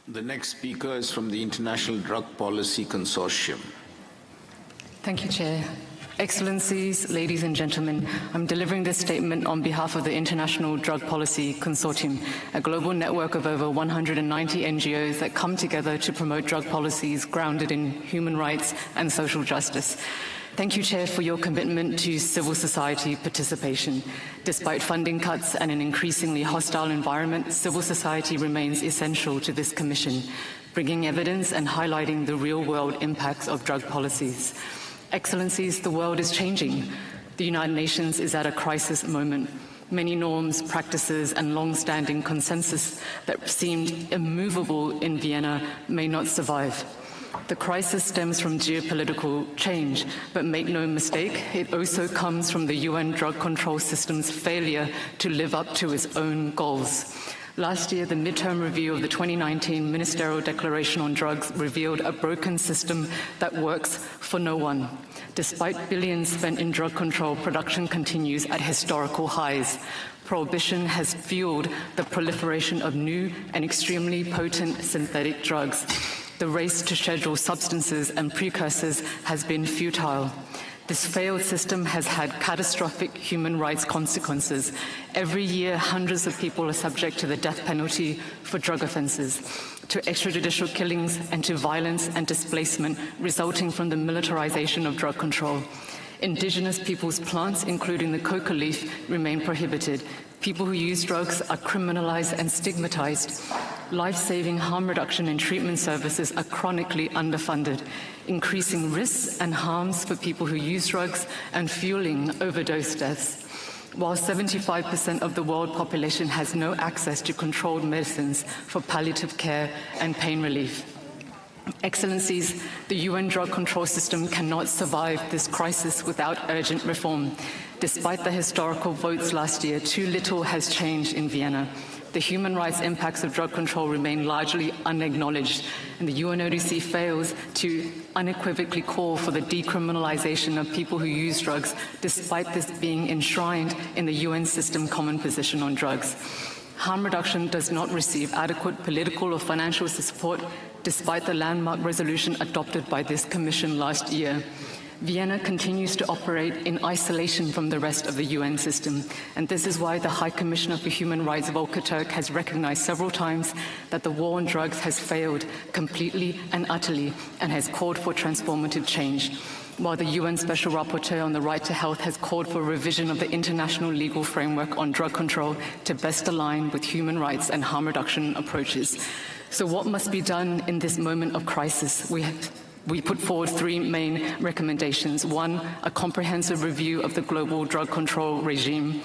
The next speaker is from the International Drug Policy Consortium. Thank you, Chair. Excellencies, ladies and gentlemen, I'm delivering this statement on behalf of the International Drug Policy Consortium, a global network of over 190 NGOs that come together to promote drug policies grounded in human rights and social justice. Thank you, Chair, for your commitment to civil society participation. Despite funding cuts and an increasingly hostile environment, civil society remains essential to this Commission, bringing evidence and highlighting the real-world impacts of drug policies. Excellencies, the world is changing. The United Nations is at a crisis moment. Many norms, practices, and long-standing consensus that seemed immovable in Vienna may not survive. The crisis stems from geopolitical change, but make no mistake, it also comes from the UN drug control system's failure to live up to its own goals. Last year, the midterm review of the 2019 Ministerial Declaration on Drugs revealed a broken system that works for no one. Despite billions spent in drug control, production continues at historical highs. Prohibition has fueled the proliferation of new and extremely potent synthetic drugs. The race to schedule substances and precursors has been futile. This failed system has had catastrophic human rights consequences. Every year, hundreds of people are subject to the death penalty for drug offences, to extrajudicial killings, and to violence and displacement resulting from the militarization of drug control. Indigenous peoples' plants, including the coca leaf, remain prohibited. People who use drugs are criminalized and stigmatized. Life-saving harm reduction and treatment services are chronically underfunded, increasing risks and harms for people who use drugs and fueling overdose deaths. While 75% of the world population has no access to controlled medicines for palliative care and pain relief. Excellencies, the UN drug control system cannot survive this crisis without urgent reform. Despite the historical votes last year, too little has changed in Vienna. The human rights impacts of drug control remain largely unacknowledged, and the UNODC fails to unequivocally call for the decriminalization of people who use drugs, despite this being enshrined in the UN system common position on drugs. Harm reduction does not receive adequate political or financial support, despite the landmark resolution adopted by this Commission last year. Vienna continues to operate in isolation from the rest of the UN system, and this is why the High Commissioner for Human Rights, Volker Turk, has recognized several times that the war on drugs has failed completely and utterly and has called for transformative change. While the UN Special Rapporteur on the Right to Health has called for a revision of the international legal framework on drug control to best align with human rights and harm reduction approaches. So what must be done in this moment of crisis? We put forward three main recommendations. One, a comprehensive review of the global drug control regime.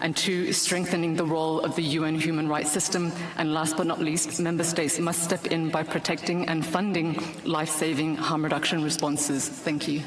And two, strengthening the role of the UN human rights system. And last but not least, member states must step in by protecting and funding life-saving harm reduction responses. Thank you.